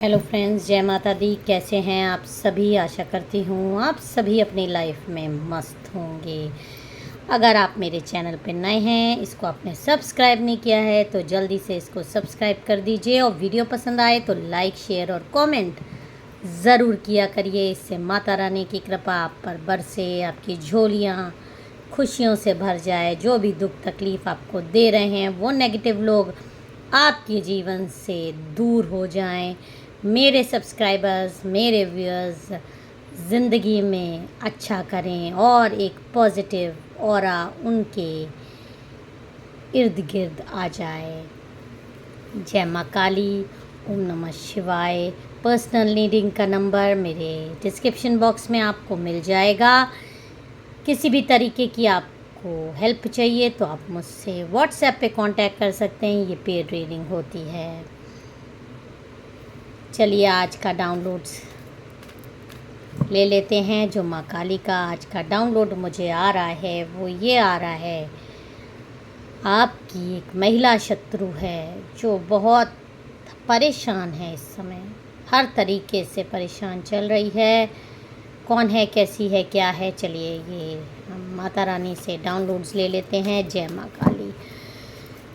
Hello friends, जय माता दी। कैसे हैं आप सभी? आशा करती हूँ आप सभी अपनी लाइफ में मस्त होंगे। अगर आप मेरे चैनल पे नए हैं, इसको आपने सब्सक्राइब नहीं किया है तो जल्दी से इसको सब्सक्राइब कर दीजिए, और वीडियो पसंद आए तो लाइक, शेयर और कमेंट ज़रूर किया करिए। इससे माता रानी की कृपा आप पर बरसे, आपकी झोलियाँ खुशियों से भर जाए। जो भी दुख तकलीफ़ आपको दे रहे हैं वो नेगेटिव लोग आपके जीवन से दूर हो जाएं। मेरे सब्सक्राइबर्स, मेरे व्यूअर्स ज़िंदगी में अच्छा करें और एक पॉजिटिव ऑरा उनके इर्द गिर्द आ जाए। जय माँ काली, ओम नमः शिवाय। पर्सनल रीडिंग का नंबर मेरे डिस्क्रिप्शन बॉक्स में आपको मिल जाएगा। किसी भी तरीके की आपको हेल्प चाहिए तो आप मुझसे व्हाट्सएप पे कांटेक्ट कर सकते हैं। ये पेड रीडिंग होती है। चलिए आज का डाउनलोड्स ले लेते हैं। जो माँ काली का आज का डाउनलोड मुझे आ रहा है वो ये आ रहा है, आपकी एक महिला शत्रु है जो बहुत परेशान है इस समय, हर तरीके से परेशान चल रही है। कौन है, कैसी है, क्या है, चलिए ये हम माता रानी से डाउनलोड्स ले लेते हैं। जय माँ काली।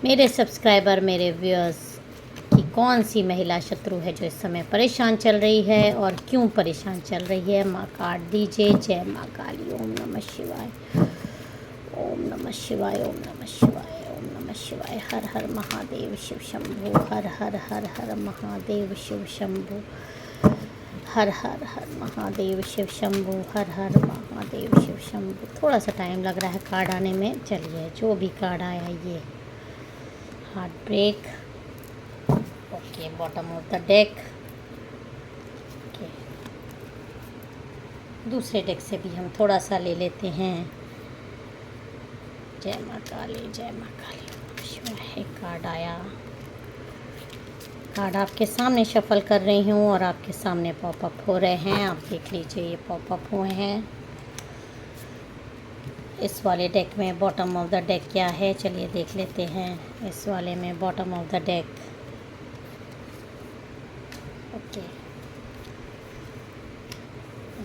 मेरे सब्सक्राइबर, मेरे व्यूअर्स कि कौन सी महिला शत्रु है जो इस समय परेशान चल रही है और क्यों परेशान चल रही है, माँ काट दीजिए। जय माँ काली। ओम नमः शिवाय, ओम नमः शिवाय, ओम नमः शिवाय, ओम नमः शिवाय। हर हर महादेव शिव शंभु, हर हर हर हर महादेव शिव शंभु, हर हर हर महादेव शिव शंभु, हर हर महादेव शिव शंभु। थोड़ा सा टाइम लग रहा है कार्ड आने में। चलिए जो भी कार्ड आया, ये heart break, okay, bottom of the deck. Okay, दूसरे डेक से भी हम थोड़ा सा ले लेते हैं। जय माँ काली, जय माँ काली। शिवाय। एक कार्ड आया, कार्ड आपके सामने शफल कर रही हूँ और आपके सामने पॉपअप हो रहे हैं। आप देख लीजिए, ये पॉपअप हुए हैं। इस वाले डेक में बॉटम ऑफ द डेक क्या है, चलिए देख लेते हैं। इस वाले में bottom of the deck, okay,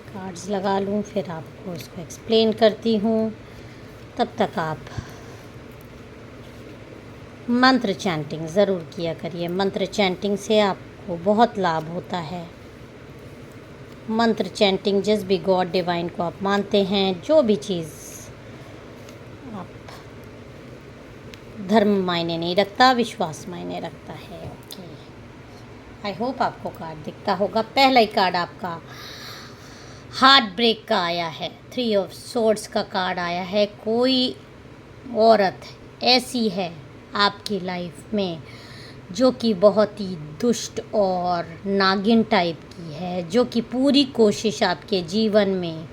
cards लगा लूँ फिर आपको इसको एक्सप्लेन करती हूँ। तब तक आप मंत्र चैंटिंग ज़रूर किया करिए। मंत्र चैंटिंग से आपको बहुत लाभ होता है। मंत्र चैंटिंग, जिस भी गॉड डिवाइन को आप मानते हैं, जो भी चीज़ आप, धर्म मायने नहीं रखता, विश्वास मायने रखता है। ओके, आई होप आपको कार्ड दिखता होगा। पहला ही कार्ड आपका हार्ट ब्रेक का आया है। 3 ऑफ सोर्ड्स का कार्ड आया है। कोई औरत ऐसी है आपकी लाइफ में जो कि बहुत ही दुष्ट और नागिन टाइप की है, जो कि पूरी कोशिश आपके जीवन में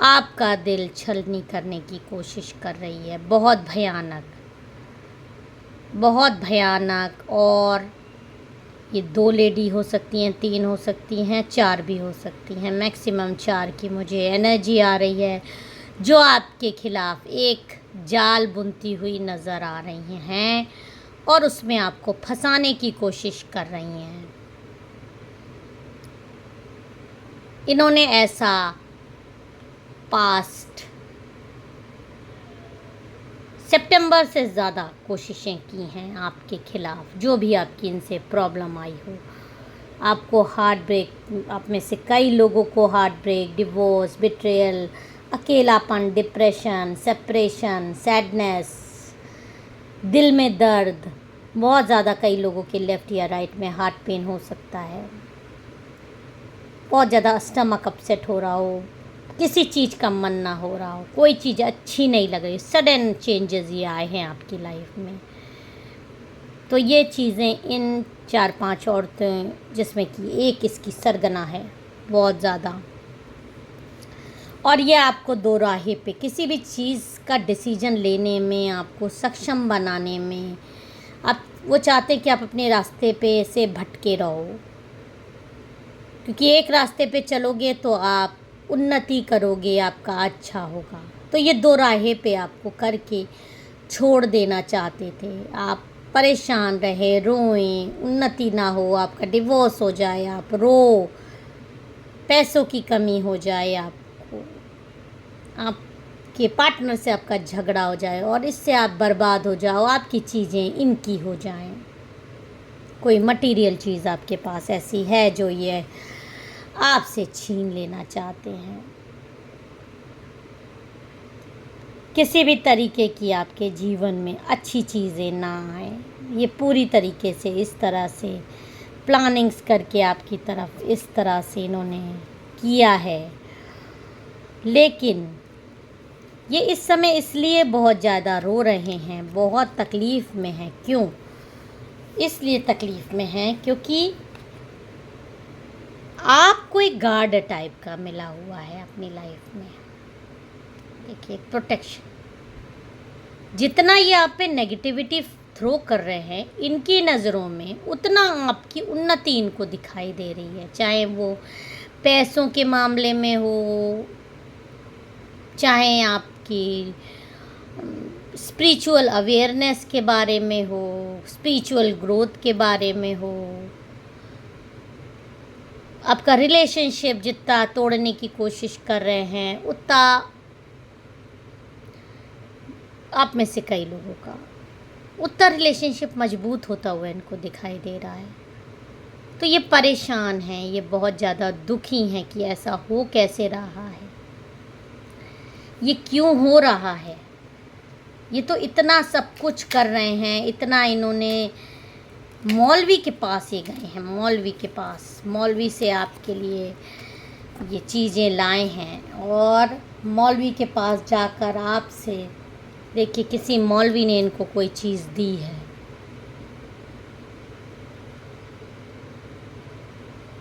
आपका दिल छलनी करने की कोशिश कर रही है। बहुत भयानक, बहुत भयानक। और ये 2 लेडी हो सकती हैं, 3 हो सकती हैं, 4 भी हो सकती हैं। मैक्सिमम 4 की मुझे एनर्जी आ रही है, जो आपके खिलाफ एक जाल बुनती हुई नज़र आ रही हैं और उसमें आपको फंसाने की कोशिश कर रही हैं। इन्होंने ऐसा पास्ट सितंबर से ज़्यादा कोशिशें की हैं आपके खिलाफ, जो भी आपकी इनसे प्रॉब्लम आई हो। आपको हार्ट ब्रेक, आप में से कई लोगों को हार्ट ब्रेक, डिवोर्स, बिट्रेयल, अकेलापन, डिप्रेशन, सेपरेशन, सैडनेस, दिल में दर्द, बहुत ज़्यादा कई लोगों के लेफ़्ट या राइट में हार्ट पेन हो सकता है। बहुत ज़्यादा स्टमक अपसेट हो रहा हो, किसी चीज़ का मन ना हो रहा हो, कोई चीज़ अच्छी नहीं लग रही, सडन चेंजेस ये आए हैं आपकी लाइफ में। तो ये चीज़ें, इन 4-5 औरतें, जिसमें कि एक इसकी सरगना है बहुत ज़्यादा, और ये आपको दो राहे पे किसी भी चीज़ का डिसीजन लेने में, आपको सक्षम बनाने में, आप वो चाहते हैं कि आप अपने रास्ते पे से भटके रहो, क्योंकि एक रास्ते पे चलोगे तो आप उन्नति करोगे, आपका अच्छा होगा। तो ये 2 राहे पे आपको करके छोड़ देना चाहते थे। आप परेशान रहे, रोएं, उन्नति ना हो, आपका डिवोर्स हो जाए, आप रो, पैसों की कमी हो जाए आपको, आपके पार्टनर से आपका झगड़ा हो जाए और इससे आप बर्बाद हो जाओ, आपकी चीज़ें इनकी हो जाएं। कोई मटेरियल चीज़ आपके पास ऐसी है जो ये आपसे छीन लेना चाहते हैं। किसी भी तरीके की आपके जीवन में अच्छी चीज़ें ना आए, ये पूरी तरीके से इस तरह से प्लानिंग्स करके आपकी तरफ इस तरह से इन्होंने किया है। लेकिन ये इस समय इसलिए बहुत ज़्यादा रो रहे हैं, बहुत तकलीफ़ में हैं। क्यों इसलिए तकलीफ़ में हैं? क्योंकि आपको एक गार्ड टाइप का मिला हुआ है अपनी लाइफ में। देखिए, प्रोटेक्शन, जितना ये आप पे नेगेटिविटी थ्रो कर रहे हैं इनकी नज़रों में, उतना आपकी उन्नति इनको दिखाई दे रही है। चाहे वो पैसों के मामले में हो, चाहे आपकी स्पिरिचुअल अवेयरनेस के बारे में हो, स्पिरिचुअल ग्रोथ के बारे में हो, आपका रिलेशनशिप जितना तोड़ने की कोशिश कर रहे हैं उतना आप में से कई लोगों का उतना रिलेशनशिप मजबूत होता हुआ इनको दिखाई दे रहा है। तो ये परेशान हैं, ये बहुत ज़्यादा दुखी हैं कि ऐसा हो कैसे रहा है, ये क्यों हो रहा है। ये तो इतना सब कुछ कर रहे हैं, इतना इन्होंने मौलवी के पास ही गए हैं, मौलवी के पास, मौलवी से आपके लिए ये चीज़ें लाए हैं और मौलवी के पास जाकर आपसे, देखिए किसी मौलवी ने इनको कोई चीज़ दी है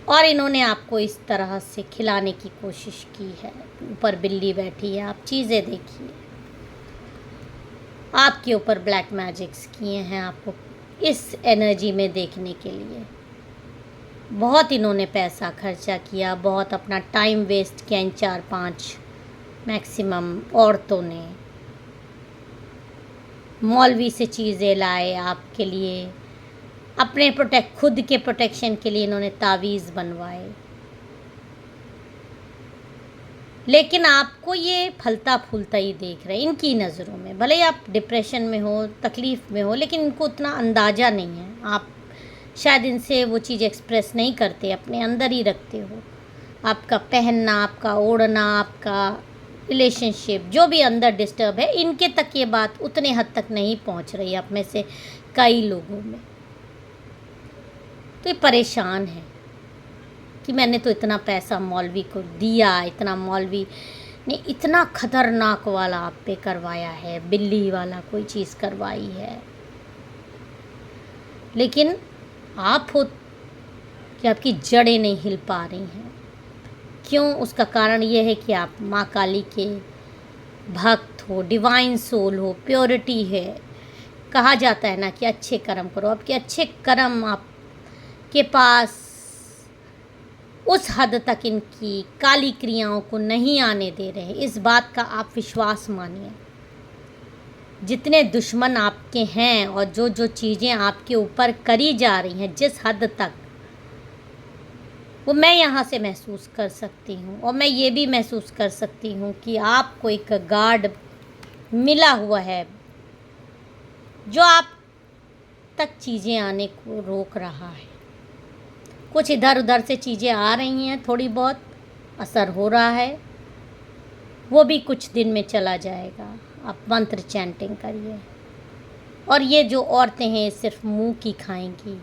और इन्होंने आपको इस तरह से खिलाने की कोशिश की है। ऊपर बिल्ली बैठी है, आप चीज़ें देखिए, आपके ऊपर ब्लैक मैजिक्स किए हैं आपको इस एनर्जी में देखने के लिए। बहुत इन्होंने पैसा खर्चा किया, बहुत अपना टाइम वेस्ट किया इन 4-5 मैक्सिमम औरतों ने। मौलवी से चीज़ें लाए आपके लिए, अपने खुद के प्रोटेक्शन के लिए इन्होंने तावीज़ बनवाए। लेकिन आपको ये फलता फूलता ही देख रहे हैं इनकी नज़रों में। भले ही आप डिप्रेशन में हो, तकलीफ़ में हो, लेकिन इनको उतना अंदाज़ा नहीं है। आप शायद इनसे वो चीज़ एक्सप्रेस नहीं करते, अपने अंदर ही रखते हो। आपका पहनना, आपका ओढ़ना, आपका रिलेशनशिप जो भी अंदर डिस्टर्ब है, इनके तक ये बात उतने हद तक नहीं पहुंच रही आप में से कई लोगों में। तो ये परेशान है कि मैंने तो इतना पैसा मौलवी को दिया, इतना मौलवी ने इतना ख़तरनाक वाला आप पे करवाया है, बिल्ली वाला कोई चीज़ करवाई है, लेकिन आप हो कि आपकी जड़ें नहीं हिल पा रही हैं। क्यों? उसका कारण ये है कि आप माँ काली के भक्त हो, डिवाइन सोल हो, प्योरिटी है। कहा जाता है ना कि अच्छे कर्म करो। आपके अच्छे कर्म आपके पास उस हद तक इनकी काली क्रियाओं को नहीं आने दे रहे। इस बात का आप विश्वास मानिए। जितने दुश्मन आपके हैं और जो जो चीज़ें आपके ऊपर करी जा रही हैं, जिस हद तक, वो मैं यहाँ से महसूस कर सकती हूँ। और मैं ये भी महसूस कर सकती हूँ कि आपको एक गार्ड मिला हुआ है जो आप तक चीज़ें आने को रोक रहा है। कुछ इधर उधर से चीज़ें आ रही हैं, थोड़ी बहुत असर हो रहा है, वो भी कुछ दिन में चला जाएगा। आप मंत्र चैंटिंग करिए। और ये जो औरतें हैं सिर्फ मुंह की खाएंगी।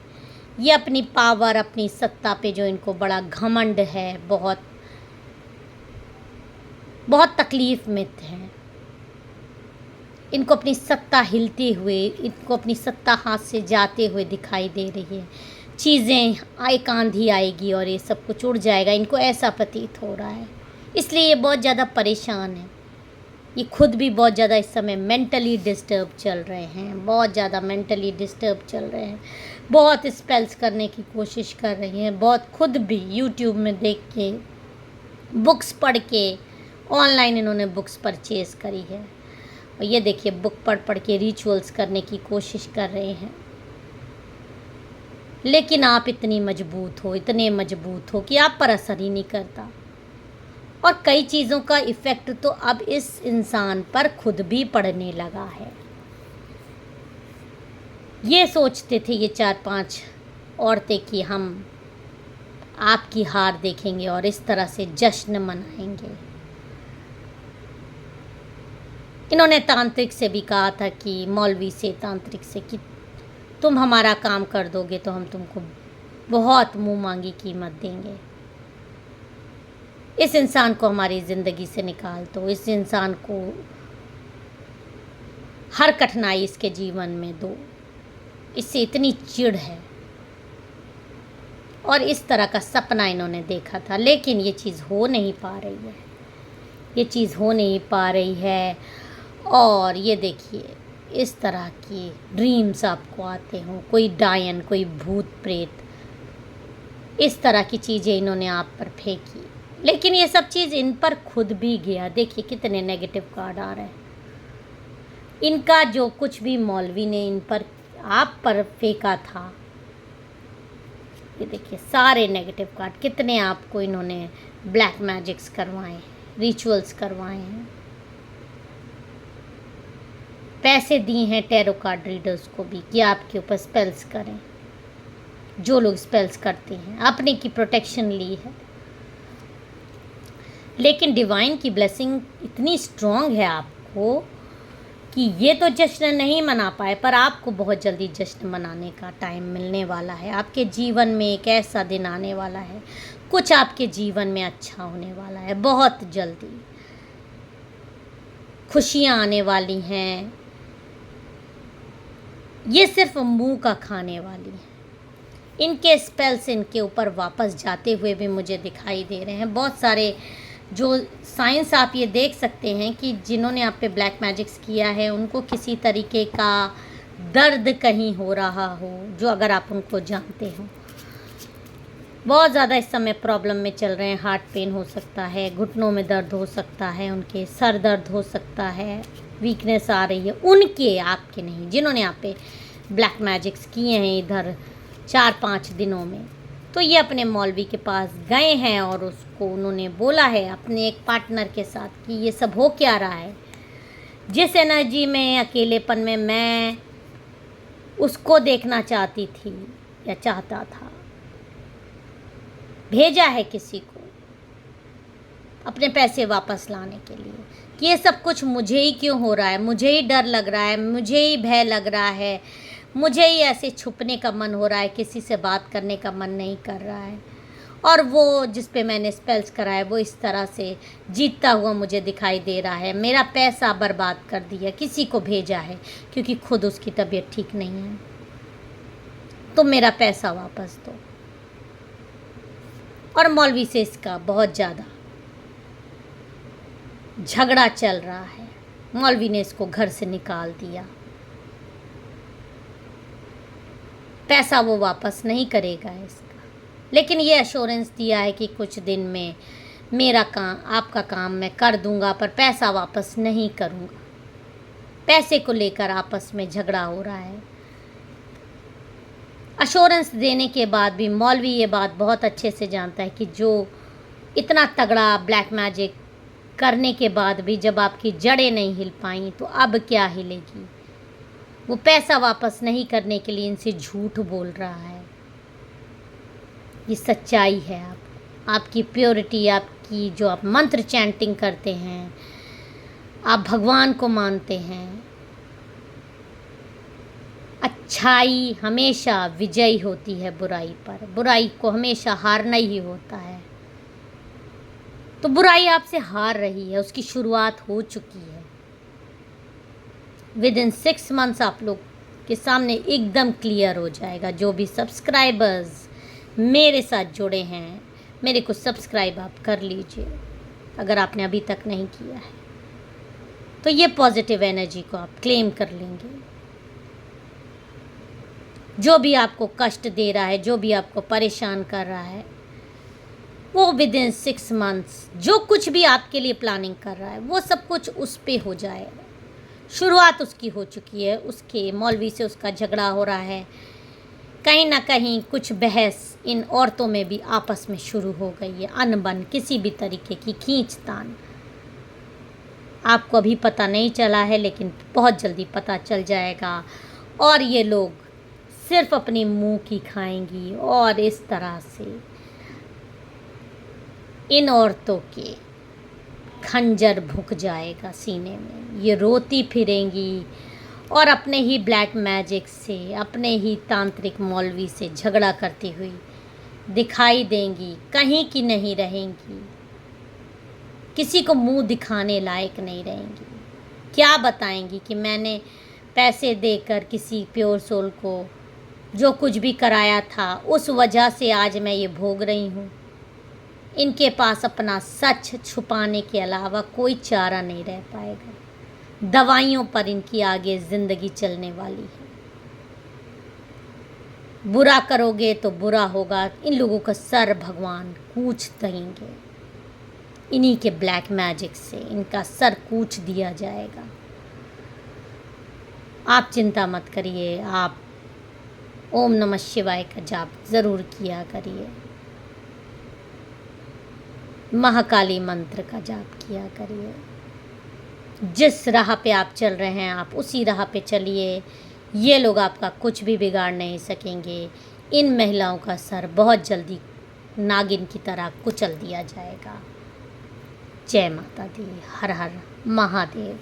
ये अपनी पावर, अपनी सत्ता पे जो इनको बड़ा घमंड है, बहुत बहुत तकलीफ़ में हैं। इनको अपनी सत्ता हिलते हुए, इनको अपनी सत्ता हाथ से जाते हुए दिखाई दे रही है। चीज़ें एक आंधी आएगी और ये सब कुछ उड़ जाएगा, इनको ऐसा प्रतीत हो रहा है। इसलिए ये बहुत ज़्यादा परेशान है। ये खुद भी बहुत ज़्यादा इस समय मेंटली डिस्टर्ब चल रहे हैं, बहुत ज़्यादा मेंटली डिस्टर्ब चल रहे हैं। बहुत स्पेल्स करने की कोशिश कर रही हैं, बहुत खुद भी यूट्यूब में देख के, बुक्स पढ़ के, ऑनलाइन इन्होंने बुक्स परचेज़ करी है। और ये देखिए बुक पढ़ पढ़ के रिचुअल्स करने की कोशिश कर रहे हैं। लेकिन आप इतनी मजबूत हो, इतने मजबूत हो कि आप पर असर ही नहीं करता। और कई चीज़ों का इफ़ेक्ट तो अब इस इंसान पर खुद भी पड़ने लगा है। ये सोचते थे ये 4-5 औरतें कि हम आपकी हार देखेंगे और इस तरह से जश्न मनाएंगे। इन्होंने तांत्रिक से भी कहा था कि मौलवी से, तांत्रिक से, कि तुम हमारा काम कर दोगे तो हम तुमको बहुत मुंह मांगी कीमत देंगे। इस इंसान को हमारी ज़िंदगी से निकाल दो, इस इंसान को हर कठिनाई इसके जीवन में दो, इससे इतनी चिढ़ है। और इस तरह का सपना इन्होंने देखा था, लेकिन ये चीज़ हो नहीं पा रही है, ये चीज़ हो नहीं पा रही है। और ये देखिए इस तरह की ड्रीम्स आपको आते हों, कोई डायन, कोई भूत प्रेत, इस तरह की चीज़ें इन्होंने आप पर फेंकी, लेकिन ये सब चीज़ इन पर खुद भी गया। देखिए कितने नेगेटिव कार्ड आ रहे हैं। इनका जो कुछ भी मौलवी ने इन पर, आप पर फेंका था, ये देखिए सारे नेगेटिव कार्ड, कितने आपको इन्होंने ब्लैक मैजिक्स करवाए हैं, रिचुअल्स करवाए हैं, पैसे दिए हैं टैरो कार्ड रीडर्स को भी कि आपके ऊपर स्पेल्स करें। जो लोग स्पेल्स करते हैं अपने की प्रोटेक्शन ली है, लेकिन डिवाइन की ब्लेसिंग इतनी स्ट्रॉन्ग है आपको कि ये तो जश्न नहीं मना पाए, पर आपको बहुत जल्दी जश्न मनाने का टाइम मिलने वाला है। आपके जीवन में एक ऐसा दिन आने वाला है, कुछ आपके जीवन में अच्छा होने वाला है, बहुत जल्दी खुशियाँ आने वाली हैं। ये सिर्फ मुंह का खाने वाली है। इनके स्पेल्स इनके ऊपर वापस जाते हुए भी मुझे दिखाई दे रहे हैं। बहुत सारे जो साइंस आप ये देख सकते हैं कि जिन्होंने आप पे ब्लैक मैजिक्स किया है उनको किसी तरीके का दर्द कहीं हो रहा हो, जो अगर आप उनको जानते हो। बहुत ज़्यादा इस समय प्रॉब्लम में चल रहे हैं। हार्ट पेन हो सकता है, घुटनों में दर्द हो सकता है, उनके सर दर्द हो सकता है, वीकनेस आ रही है उनके, आपके नहीं, जिन्होंने आप पे ब्लैक मैजिक्स किए हैं इधर 4-5 दिनों में। तो ये अपने मौलवी के पास गए हैं और उसको उन्होंने बोला है अपने एक पार्टनर के साथ कि ये सब हो क्या रहा है। जिस एनर्जी में, अकेलेपन में मैं उसको देखना चाहती थी या चाहता था, भेजा है किसी को अपने पैसे वापस लाने के लिए कि ये सब कुछ मुझे ही क्यों हो रहा है, मुझे ही डर लग रहा है, मुझे ही भय लग रहा है, मुझे ही ऐसे छुपने का मन हो रहा है, किसी से बात करने का मन नहीं कर रहा है। और वो जिस पे मैंने स्पेल्स कराए वो इस तरह से जीतता हुआ मुझे दिखाई दे रहा है। मेरा पैसा बर्बाद कर दिया, किसी को भेजा है क्योंकि खुद उसकी तबीयत ठीक नहीं है, तो मेरा पैसा वापस दो। और मौलवी से इसका बहुत ज़्यादा झगड़ा चल रहा है। मौलवी ने इसको घर से निकाल दिया, पैसा वो वापस नहीं करेगा इसका, लेकिन ये एश्योरेंस दिया है कि कुछ दिन में मेरा काम, आपका काम मैं कर दूंगा, पर पैसा वापस नहीं करूंगा। पैसे को लेकर आपस में झगड़ा हो रहा है। एश्योरेंस देने के बाद भी मौलवी ये बात बहुत अच्छे से जानता है कि जो इतना तगड़ा ब्लैक मैजिक करने के बाद भी जब आपकी जड़ें नहीं हिल पाई तो अब क्या हिलेगी। वो पैसा वापस नहीं करने के लिए इनसे झूठ बोल रहा है। ये सच्चाई है। आपकी प्योरिटी, आपकी जो आप मंत्र चैंटिंग करते हैं, आप भगवान को मानते हैं, अच्छाई हमेशा विजयी होती है बुराई पर, बुराई को हमेशा हारना ही होता है। तो बुराई आपसे हार रही है, उसकी शुरुआत हो चुकी है। विद इन 6 मंथ्स आप लोग के सामने एकदम क्लियर हो जाएगा। जो भी सब्सक्राइबर्स मेरे साथ जुड़े हैं, मेरे को सब्सक्राइब आप कर लीजिए अगर आपने अभी तक नहीं किया है, तो ये पॉजिटिव एनर्जी को आप क्लेम कर लेंगे। जो भी आपको कष्ट दे रहा है, जो भी आपको परेशान कर रहा है, वो विद इन 6 मंथ्स जो कुछ भी आपके लिए प्लानिंग कर रहा है वो सब कुछ उस पे हो जाएगा। शुरुआत उसकी हो चुकी है। उसके मौलवी से उसका झगड़ा हो रहा है, कहीं ना कहीं कुछ बहस इन औरतों में भी आपस में शुरू हो गई है, अनबन, किसी भी तरीके की खींचतान। आपको अभी पता नहीं चला है, लेकिन बहुत जल्दी पता चल जाएगा। और ये लोग सिर्फ अपनी मुंह की खाएंगी और इस तरह से इन औरतों के खंजर भुक जाएगा सीने में। ये रोती फिरेंगी और अपने ही ब्लैक मैजिक से, अपने ही तांत्रिक मौलवी से झगड़ा करती हुई दिखाई देंगी, कहीं की नहीं रहेंगी, किसी को मुंह दिखाने लायक नहीं रहेंगी। क्या बताएंगी कि मैंने पैसे देकर किसी प्योर सोल को जो कुछ भी कराया था, उस वजह से आज मैं ये भोग रही हूँ। इनके पास अपना सच छुपाने के अलावा कोई चारा नहीं रह पाएगा। दवाइयों पर इनकी आगे ज़िंदगी चलने वाली है। बुरा करोगे तो बुरा होगा। इन लोगों का सर भगवान कूच देंगे। इन्हीं के ब्लैक मैजिक से इनका सर कूच दिया जाएगा। आप चिंता मत करिए, आप ओम नमः शिवाय का जाप ज़रूर किया करिए, महाकाली मंत्र का जाप किया करिए। जिस राह पे आप चल रहे हैं आप उसी राह पे चलिए। ये लोग आपका कुछ भी बिगाड़ नहीं सकेंगे। इन महिलाओं का सर बहुत जल्दी नागिन की तरह कुचल दिया जाएगा। जय माता दी। हर हर महादेव।